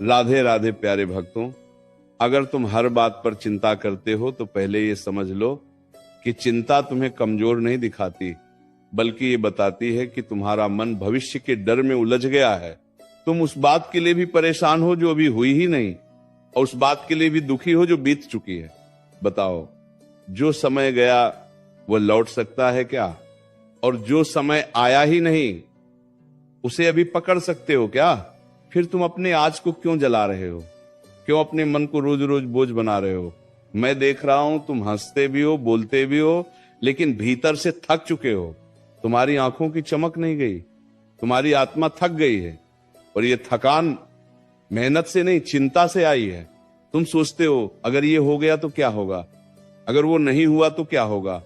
राधे राधे प्यारे भक्तों, अगर तुम हर बात पर चिंता करते हो तो पहले ये समझ लो कि चिंता तुम्हें कमजोर नहीं दिखाती, बल्कि ये बताती है कि तुम्हारा मन भविष्य के डर में उलझ गया है। तुम उस बात के लिए भी परेशान हो जो अभी हुई ही नहीं, और उस बात के लिए भी दुखी हो जो बीत चुकी है। बताओ, जो समय गया वो लौट सकता है क्या? और जो समय आया ही नहीं उसे अभी पकड़ सकते हो क्या? फिर तुम अपने आज को क्यों जला रहे हो? क्यों अपने मन को रोज रोज बोझ बना रहे हो? मैं देख रहा हूं तुम हंसते भी हो, बोलते भी हो, लेकिन भीतर से थक चुके हो। तुम्हारी आंखों की चमक नहीं गई, तुम्हारी आत्मा थक गई है। और ये थकान मेहनत से नहीं, चिंता से आई है। तुम सोचते हो अगर ये हो गया तो क्या होगा, अगर वो नहीं हुआ तो क्या होगा,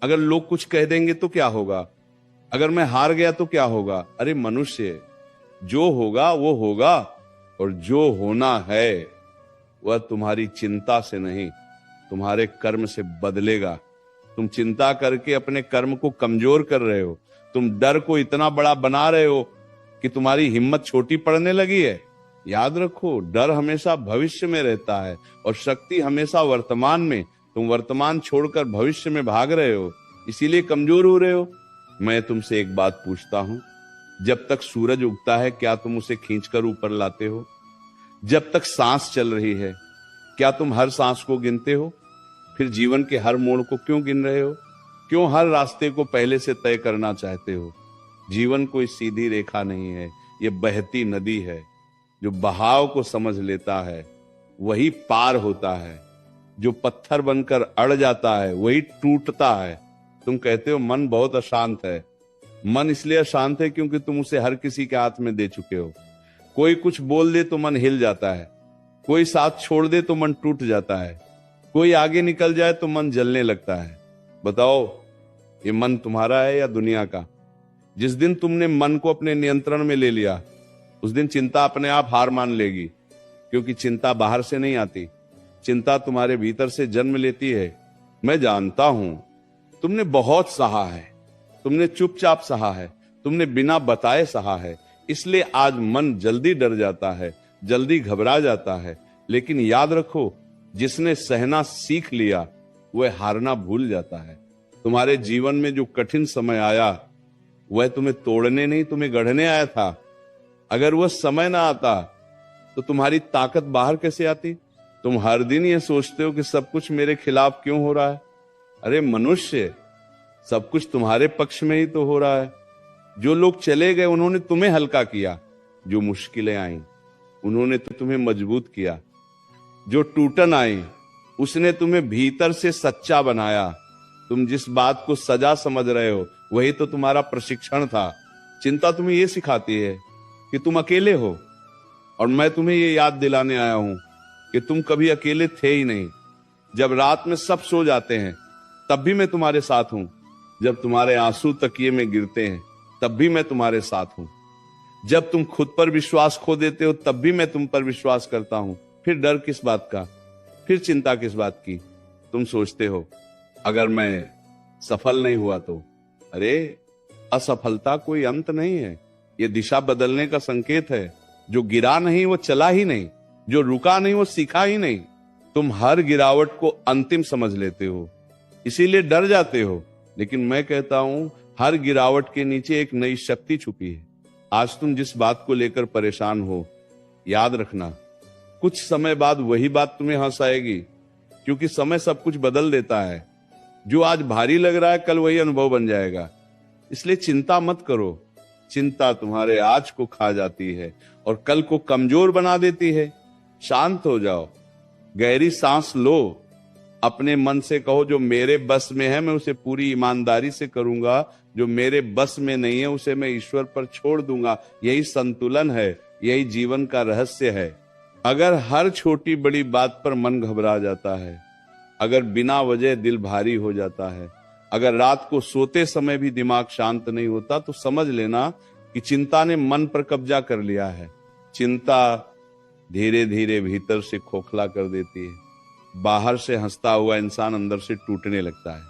अगर लोग कुछ कह देंगे तो क्या होगा, अगर मैं हार गया तो क्या होगा। अरे मनुष्य, जो होगा वो होगा, और जो होना है वह तुम्हारी चिंता से नहीं, तुम्हारे कर्म से बदलेगा। तुम चिंता करके अपने कर्म को कमजोर कर रहे हो। तुम डर को इतना बड़ा बना रहे हो कि तुम्हारी हिम्मत छोटी पड़ने लगी है। याद रखो, डर हमेशा भविष्य में रहता है और शक्ति हमेशा वर्तमान में। तुम वर्तमान छोड़कर भविष्य में भाग रहे हो, इसीलिए कमजोर हो रहे हो। मैं तुमसे एक बात पूछता हूं, जब तक सूरज उगता है क्या तुम उसे खींचकर ऊपर लाते हो? जब तक सांस चल रही है क्या तुम हर सांस को गिनते हो? फिर जीवन के हर मोड़ को क्यों गिन रहे हो? क्यों हर रास्ते को पहले से तय करना चाहते हो? जीवन कोई सीधी रेखा नहीं है, ये बहती नदी है। जो बहाव को समझ लेता है वही पार होता है, जो पत्थर बनकर अड़ जाता है वही टूटता है। तुम कहते हो मन बहुत अशांत है। मन इसलिए अशांत है क्योंकि तुम उसे हर किसी के हाथ में दे चुके हो। कोई कुछ बोल दे तो मन हिल जाता है, कोई साथ छोड़ दे तो मन टूट जाता है, कोई आगे निकल जाए तो मन जलने लगता है। बताओ, ये मन तुम्हारा है या दुनिया का? जिस दिन तुमने मन को अपने नियंत्रण में ले लिया उस दिन चिंता अपने आप हार मान लेगी, क्योंकि चिंता बाहर से नहीं आती, चिंता तुम्हारे भीतर से जन्म लेती है। मैं जानता हूं तुमने बहुत सहा है, तुमने चुपचाप सहा है, तुमने बिना बताए सहा है, इसलिए आज मन जल्दी डर जाता है, जल्दी घबरा जाता है। लेकिन याद रखो, जिसने सहना सीख लिया वह हारना भूल जाता है। तुम्हारे जीवन में जो कठिन समय आया वह तुम्हें तोड़ने नहीं, तुम्हें गढ़ने आया था। अगर वह समय ना आता तो तुम्हारी ताकत बाहर कैसे आती? तुम हर दिन ये सोचते हो कि सब कुछ मेरे खिलाफ क्यों हो रहा है। अरे मनुष्य, सब कुछ तुम्हारे पक्ष में ही तो हो रहा है। जो लोग चले गए उन्होंने तुम्हें हल्का किया, जो मुश्किलें आई उन्होंने तो तुम्हें मजबूत किया, जो टूटन आई उसने तुम्हें भीतर से सच्चा बनाया। तुम जिस बात को सजा समझ रहे हो वही तो तुम्हारा प्रशिक्षण था। चिंता तुम्हें यह सिखाती है कि तुम अकेले हो, और मैं तुम्हें ये याद दिलाने आया हूं कि तुम कभी अकेले थे ही नहीं। जब रात में सब सो जाते हैं तब भी मैं तुम्हारे साथ हूं, जब तुम्हारे आंसू तकिए में गिरते हैं तब भी मैं तुम्हारे साथ हूं, जब तुम खुद पर विश्वास खो देते हो तब भी मैं तुम पर विश्वास करता हूं। फिर डर किस बात का, फिर चिंता किस बात की? तुम सोचते हो अगर मैं सफल नहीं हुआ तो? अरे असफलता कोई अंत नहीं है, ये दिशा बदलने का संकेत है। जो गिरा नहीं वो चला ही नहीं, जो रुका नहीं वो सीखा ही नहीं। तुम हर गिरावट को अंतिम समझ लेते हो, इसीलिए डर जाते हो। लेकिन मैं कहता हूं हर गिरावट के नीचे एक नई शक्ति छुपी है। आज तुम जिस बात को लेकर परेशान हो, याद रखना कुछ समय बाद वही बात तुम्हें हंसाएगी, क्योंकि समय सब कुछ बदल देता है। जो आज भारी लग रहा है कल वही अनुभव बन जाएगा। इसलिए चिंता मत करो। चिंता तुम्हारे आज को खा जाती है और कल को कमजोर बना देती है। शांत हो जाओ, गहरी सांस लो, अपने मन से कहो जो मेरे बस में है मैं उसे पूरी ईमानदारी से करूंगा, जो मेरे बस में नहीं है उसे मैं ईश्वर पर छोड़ दूंगा। यही संतुलन है, यही जीवन का रहस्य है। अगर हर छोटी बड़ी बात पर मन घबरा जाता है, अगर बिना वजह दिल भारी हो जाता है, अगर रात को सोते समय भी दिमाग शांत नहीं होता, तो समझ लेना कि चिंता ने मन पर कब्जा कर लिया है। चिंता धीरे धीरे भीतर से खोखला कर देती है। बाहर से हंसता हुआ इंसान अंदर से टूटने लगता है।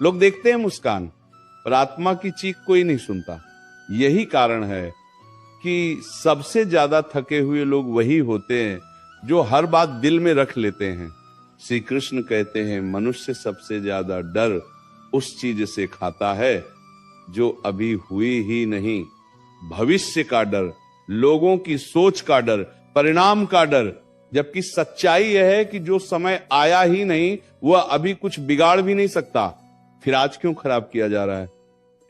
लोग देखते हैं मुस्कान, पर आत्मा की चीख कोई नहीं सुनता। यही कारण है कि सबसे ज्यादा थके हुए लोग वही होते हैं जो हर बात दिल में रख लेते हैं। श्री कृष्ण कहते हैं मनुष्य सबसे ज्यादा डर उस चीज से खाता है जो अभी हुई ही नहीं। भविष्य का डर, लोगों की सोच का डर, परिणाम का डर, जबकि सच्चाई यह है कि जो समय आया ही नहीं वह अभी कुछ बिगाड़ भी नहीं सकता। फिर आज क्यों खराब किया जा रहा है?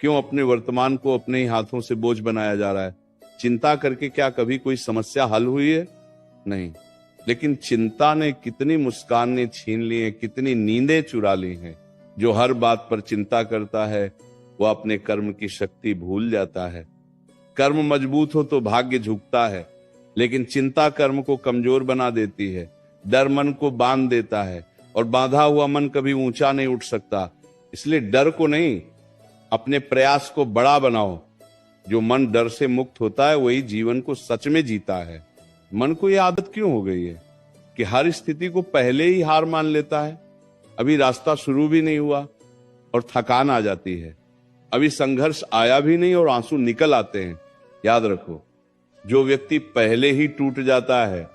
क्यों अपने वर्तमान को अपने ही हाथों से बोझ बनाया जा रहा है? चिंता करके क्या कभी कोई समस्या हल हुई है? नहीं। लेकिन चिंता ने कितनी मुस्कानें छीन ली हैं, कितनी नींदें चुरा ली हैं। जो हर बात पर चिंता करता है वह अपने कर्म की शक्ति भूल जाता है। कर्म मजबूत हो तो भाग्य झुकता है, लेकिन चिंता कर्म को कमजोर बना देती है। डर मन को बांध देता है और बांधा हुआ मन कभी ऊंचा नहीं उठ सकता। इसलिए डर को नहीं, अपने प्रयास को बड़ा बनाओ। जो मन डर से मुक्त होता है वही जीवन को सच में जीता है। मन को यह आदत क्यों हो गई है कि हर स्थिति को पहले ही हार मान लेता है? अभी रास्ता शुरू भी नहीं हुआ और थकान आ जाती है। अभी संघर्ष आया भी नहीं और आंसू निकल आते हैं। याद रखो, जो व्यक्ति पहले ही टूट जाता है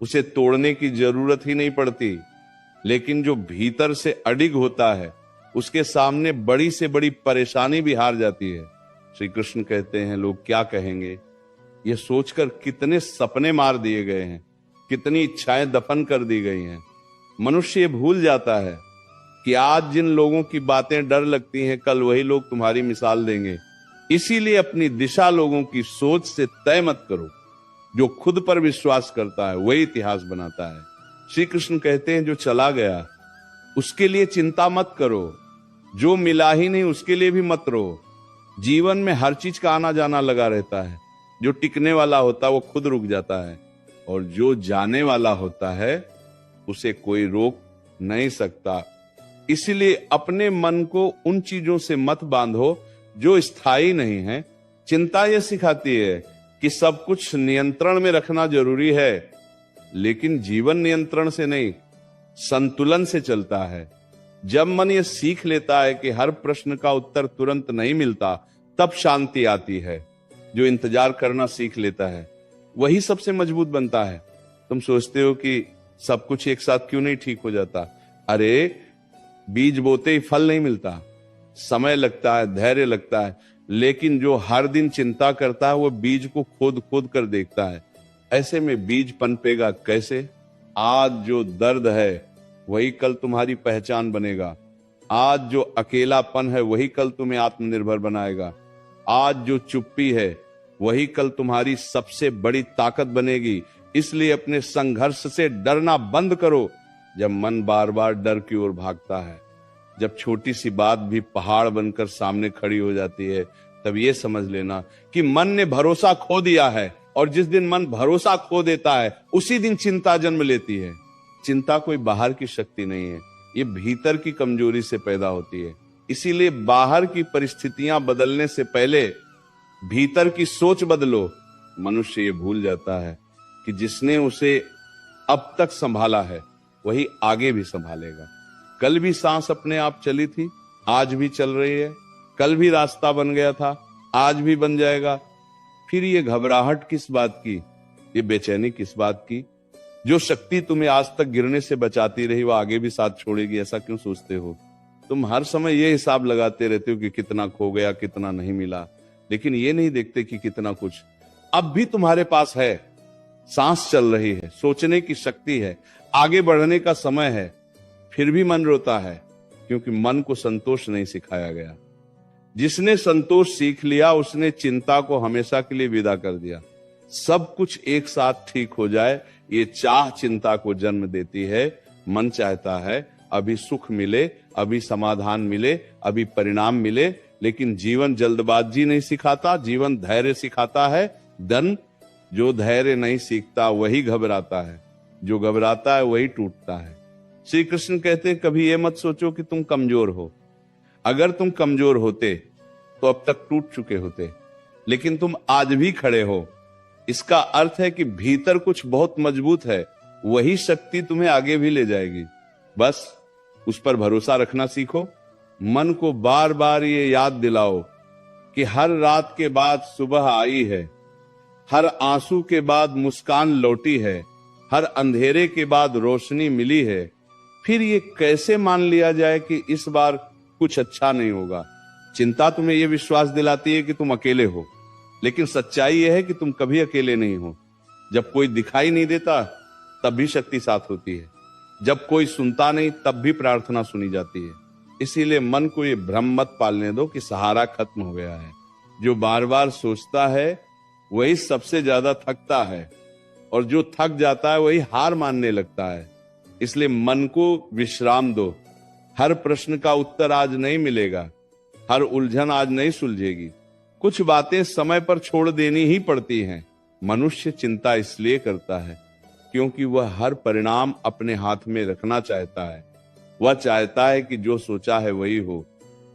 उसे तोड़ने की जरूरत ही नहीं पड़ती, लेकिन जो भीतर से अडिग होता है उसके सामने बड़ी से बड़ी परेशानी भी हार जाती है। श्री कृष्ण कहते हैं लोग क्या कहेंगे, यह सोचकर कितने सपने मार दिए गए हैं, कितनी इच्छाएं दफन कर दी गई हैं। मनुष्य ये भूल जाता है कि आज जिन लोगों की बातें डर लगती हैं कल वही लोग तुम्हारी मिसाल देंगे। इसीलिए अपनी दिशा लोगों की सोच से तय मत करो। जो खुद पर विश्वास करता है वही इतिहास बनाता है। श्री कृष्ण कहते हैं जो चला गया उसके लिए चिंता मत करो, जो मिला ही नहीं उसके लिए भी मत रो। जीवन में हर चीज का आना जाना लगा रहता है। जो टिकने वाला होता है वो खुद रुक जाता है, और जो जाने वाला होता है उसे कोई रोक नहीं सकता। इसलिए अपने मन को उन चीजों से मत बांधो जो स्थायी नहीं है। चिंता यह सिखाती है कि सब कुछ नियंत्रण में रखना जरूरी है, लेकिन जीवन नियंत्रण से नहीं, संतुलन से चलता है। जब मन ये सीख लेता है कि हर प्रश्न का उत्तर तुरंत नहीं मिलता, तब शांति आती है। जो इंतजार करना सीख लेता है वही सबसे मजबूत बनता है। तुम सोचते हो कि सब कुछ एक साथ क्यों नहीं ठीक हो जाता? अरे, बीज बोते ही फल नहीं मिलता, समय लगता है, धैर्य लगता है। लेकिन जो हर दिन चिंता करता है वो बीज को खोद खोद कर देखता है। ऐसे में बीज पनपेगा कैसे? आज जो दर्द है वही कल तुम्हारी पहचान बनेगा। आज जो अकेलापन है वही कल तुम्हें आत्मनिर्भर बनाएगा। आज जो चुप्पी है वही कल तुम्हारी सबसे बड़ी ताकत बनेगी। इसलिए अपने संघर्ष से डरना बंद करो। जब मन बार बार डर की ओर भागता है, जब छोटी सी बात भी पहाड़ बनकर सामने खड़ी हो जाती है, तब ये समझ लेना कि मन ने भरोसा खो दिया है। और जिस दिन मन भरोसा खो देता है उसी दिन चिंता जन्म लेती है। चिंता कोई बाहर की शक्ति नहीं है, ये भीतर की कमजोरी से पैदा होती है। इसीलिए बाहर की परिस्थितियां बदलने से पहले भीतर की सोच बदलो। मनुष्य ये भूल जाता है कि जिसने उसे अब तक संभाला है वही आगे भी संभालेगा। कल भी सांस अपने आप चली थी, आज भी चल रही है। कल भी रास्ता बन गया था, आज भी बन जाएगा। फिर ये घबराहट किस बात की, ये बेचैनी किस बात की? जो शक्ति तुम्हें आज तक गिरने से बचाती रही वो आगे भी साथ छोड़ेगी, ऐसा क्यों सोचते हो? तुम हर समय ये हिसाब लगाते रहते हो कि कितना खो गया, कितना नहीं मिला, लेकिन ये नहीं देखते कि कितना कुछ अब भी तुम्हारे पास है। सांस चल रही है, सोचने की शक्ति है, आगे बढ़ने का समय है। फिर भी मन रोता है क्योंकि मन को संतोष नहीं सिखाया गया। जिसने संतोष सीख लिया उसने चिंता को हमेशा के लिए विदा कर दिया। सब कुछ एक साथ ठीक हो जाए, ये चाह चिंता को जन्म देती है। मन चाहता है अभी सुख मिले, अभी समाधान मिले, अभी परिणाम मिले, लेकिन जीवन जल्दबाजी नहीं सिखाता, जीवन धैर्य सिखाता है। जो धैर्य नहीं सीखता वही घबराता है, जो घबराता है वही टूटता है। श्री कृष्ण कहते हैं कभी ये मत सोचो कि तुम कमजोर हो। अगर तुम कमजोर होते तो अब तक टूट चुके होते, लेकिन तुम आज भी खड़े हो। इसका अर्थ है कि भीतर कुछ बहुत मजबूत है, वही शक्ति तुम्हें आगे भी ले जाएगी। बस उस पर भरोसा रखना सीखो। मन को बार बार ये याद दिलाओ कि हर रात के बाद सुबह आई है। हर आंसू के बाद मुस्कान लौटी है, हर अंधेरे के बाद रोशनी मिली है। फिर ये कैसे मान लिया जाए कि इस बार कुछ अच्छा नहीं होगा? चिंता तुम्हें यह विश्वास दिलाती है कि तुम अकेले हो, लेकिन सच्चाई यह है कि तुम कभी अकेले नहीं हो। जब कोई दिखाई नहीं देता तब भी शक्ति साथ होती है, जब कोई सुनता नहीं तब भी प्रार्थना सुनी जाती है। इसीलिए मन को ये भ्रम मत पालने दो कि सहारा खत्म हो गया है। जो बार बार सोचता है वही सबसे ज्यादा थकता है, और जो थक जाता है वही हार मानने लगता है। इसलिए मन को विश्राम दो। हर प्रश्न का उत्तर आज नहीं मिलेगा, हर उलझन आज नहीं सुलझेगी। कुछ बातें समय पर छोड़ देनी ही पड़ती हैं। मनुष्य चिंता इसलिए करता है क्योंकि वह हर परिणाम अपने हाथ में रखना चाहता है। वह चाहता है कि जो सोचा है वही हो,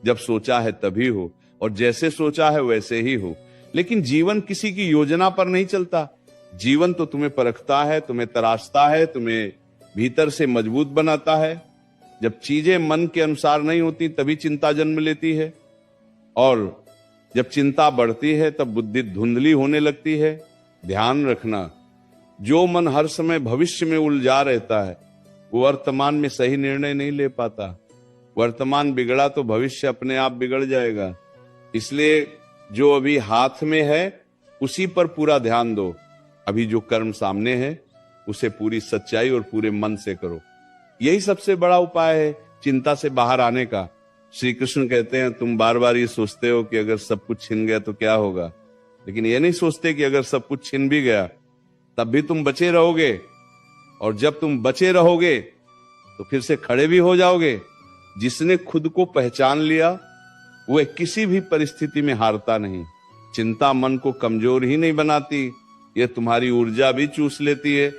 जब सोचा है तभी हो, और जैसे सोचा है वैसे ही हो। लेकिन जीवन किसी की योजना पर नहीं चलता। जीवन तो तुम्हें परखता है, तुम्हें तराशता है, तुम्हें भीतर से मजबूत बनाता है। जब चीजें मन के अनुसार नहीं होती तभी चिंता जन्म लेती है, और जब चिंता बढ़ती है तब बुद्धि धुंधली होने लगती है। ध्यान रखना, जो मन हर समय भविष्य में उलझा रहता है वो वर्तमान में सही निर्णय नहीं ले पाता। वर्तमान बिगड़ा तो भविष्य अपने आप बिगड़ जाएगा। इसलिए जो अभी हाथ में है उसी पर पूरा ध्यान दो। अभी जो कर्म सामने है उसे पूरी सच्चाई और पूरे मन से करो। यही सबसे बड़ा उपाय है चिंता से बाहर आने का। श्री कृष्ण कहते हैं, तुम बार बार ये सोचते हो कि अगर सब कुछ छिन गया तो क्या होगा, लेकिन ये नहीं सोचते कि अगर सब कुछ छिन भी गया तब भी तुम बचे रहोगे, और जब तुम बचे रहोगे तो फिर से खड़े भी हो जाओगे। जिसने खुद को पहचान लिया वह किसी भी परिस्थिति में हारता नहीं। चिंता मन को कमजोर ही नहीं बनाती, यह तुम्हारी ऊर्जा भी चूस लेती है।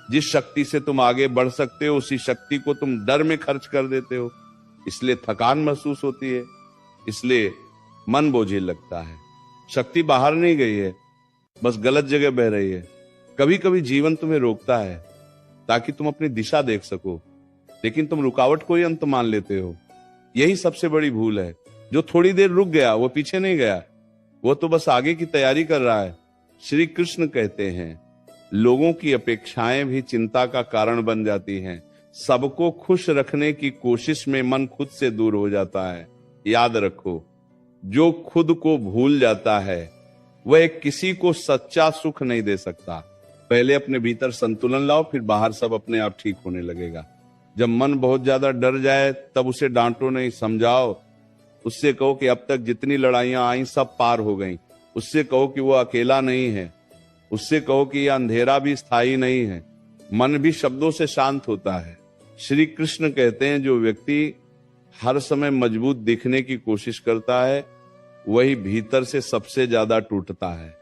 जिस शक्ति से तुम आगे बढ़ सकते हो उसी शक्ति को तुम डर में खर्च कर देते हो, इसलिए थकान महसूस होती है, इसलिए मन बोझिल लगता है। शक्ति बाहर नहीं गई है, बस गलत जगह बह रही है। कभी कभी जीवन तुम्हें रोकता है ताकि तुम अपनी दिशा देख सको, लेकिन तुम रुकावट को ही अंत मान लेते हो। यही सबसे बड़ी भूल है। जो थोड़ी देर रुक गया वो पीछे नहीं गया, वो तो बस आगे की तैयारी कर रहा है। श्री कृष्ण कहते हैं, लोगों की अपेक्षाएं भी चिंता का कारण बन जाती हैं। सबको खुश रखने की कोशिश में मन खुद से दूर हो जाता है। याद रखो, जो खुद को भूल जाता है वह किसी को सच्चा सुख नहीं दे सकता। पहले अपने भीतर संतुलन लाओ, फिर बाहर सब अपने आप ठीक होने लगेगा। जब मन बहुत ज्यादा डर जाए तब उसे डांटो नहीं, समझाओ। उससे कहो कि अब तक जितनी लड़ाइयां आई सब पार हो गईं। उससे कहो कि वो अकेला नहीं है। उससे कहो कि यह अंधेरा भी स्थायी नहीं है। मन भी शब्दों से शांत होता है। श्री कृष्ण कहते हैं, जो व्यक्ति हर समय मजबूत दिखने की कोशिश करता है वही भीतर से सबसे ज्यादा टूटता है।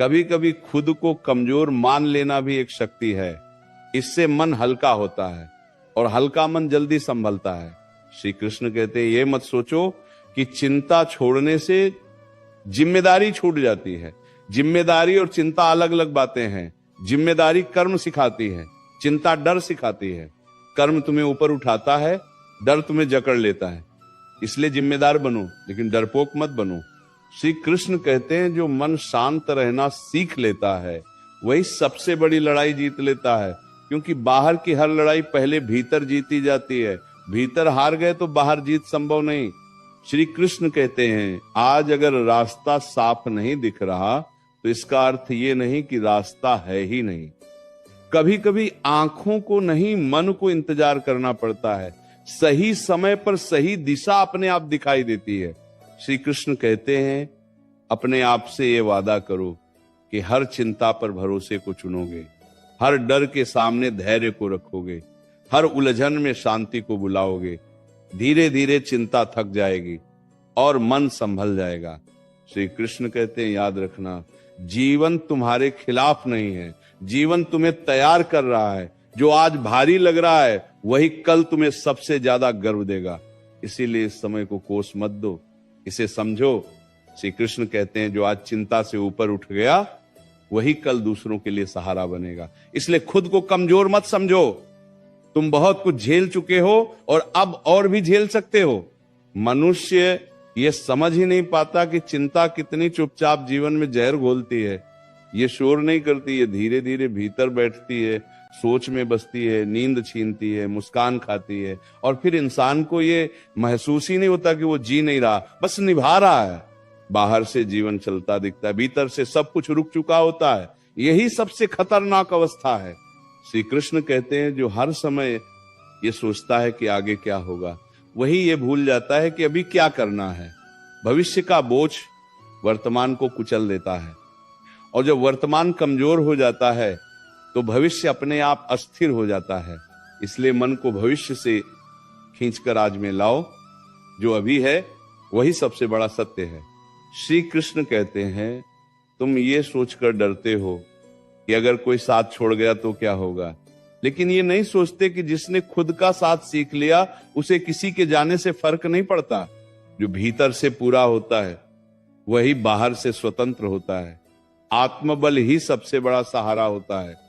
कभी कभी खुद को कमजोर मान लेना भी एक शक्ति है। इससे मन हल्का होता है, और हल्का मन जल्दी संभलता है। श्री कृष्ण कहते हैं, ये मत सोचो कि चिंता छोड़ने से जिम्मेदारी छूट जाती है। जिम्मेदारी और चिंता अलग अलग बातें हैं। जिम्मेदारी कर्म सिखाती है, चिंता डर सिखाती है। कर्म तुम्हें ऊपर उठाता है, डर तुम्हें जकड़ लेता है। इसलिए जिम्मेदार बनो, लेकिन डरपोक मत बनो। श्री कृष्ण कहते हैं, जो मन शांत रहना सीख लेता है वही सबसे बड़ी लड़ाई जीत लेता है, क्योंकि बाहर की हर लड़ाई पहले भीतर जीती जाती है। भीतर हार गए तो बाहर जीत संभव नहीं। श्री कृष्ण कहते हैं, आज अगर रास्ता साफ नहीं दिख रहा तो इसका अर्थ ये नहीं कि रास्ता है ही नहीं। कभी कभी आंखों को नहीं, मन को इंतजार करना पड़ता है। सही समय पर सही दिशा अपने आप दिखाई देती है। श्री कृष्ण कहते हैं, अपने आप से ये वादा करो कि हर चिंता पर भरोसे को चुनोगे, हर डर के सामने धैर्य को रखोगे, हर उलझन में शांति को बुलाओगे। धीरे धीरे चिंता थक जाएगी और मन संभल जाएगा। श्री कृष्ण कहते हैं, याद रखना, जीवन तुम्हारे खिलाफ नहीं है, जीवन तुम्हें तैयार कर रहा है। जो आज भारी लग रहा है वही कल तुम्हें सबसे ज्यादा गर्व देगा। इसीलिए इस समय को कोस मत दो, इसे समझो। श्री कृष्ण कहते हैं, जो आज चिंता से ऊपर उठ गया वही कल दूसरों के लिए सहारा बनेगा। इसलिए खुद को कमजोर मत समझो। तुम बहुत कुछ झेल चुके हो और अब और भी झेल सकते हो। मनुष्य ये समझ ही नहीं पाता कि चिंता कितनी चुपचाप जीवन में जहर घोलती है। ये शोर नहीं करती, ये धीरे धीरे भीतर बैठती है, सोच में बसती है, नींद छीनती है, मुस्कान खाती है, और फिर इंसान को ये महसूस ही नहीं होता कि वो जी नहीं रहा, बस निभा रहा है। बाहर से जीवन चलता दिखता है, भीतर से सब कुछ रुक चुका होता है। यही सबसे खतरनाक अवस्था है। श्री कृष्ण कहते हैं जो हर समय ये सोचता है कि आगे क्या होगा, वही ये भूल जाता है कि अभी क्या करना है। भविष्य का बोझ वर्तमान को कुचल देता है, और जब वर्तमान कमजोर हो जाता है तो भविष्य अपने आप अस्थिर हो जाता है। इसलिए मन को भविष्य से खींचकर आज में लाओ, जो अभी है वही सबसे बड़ा सत्य है। श्री कृष्ण कहते हैं तुम ये सोचकर डरते हो कि अगर कोई साथ छोड़ गया तो क्या होगा, लेकिन ये नहीं सोचते कि जिसने खुद का साथ सीख लिया उसे किसी के जाने से फर्क नहीं पड़ता। जो भीतर से पूरा होता है वही बाहर से स्वतंत्र होता है। आत्मबल ही सबसे बड़ा सहारा होता है।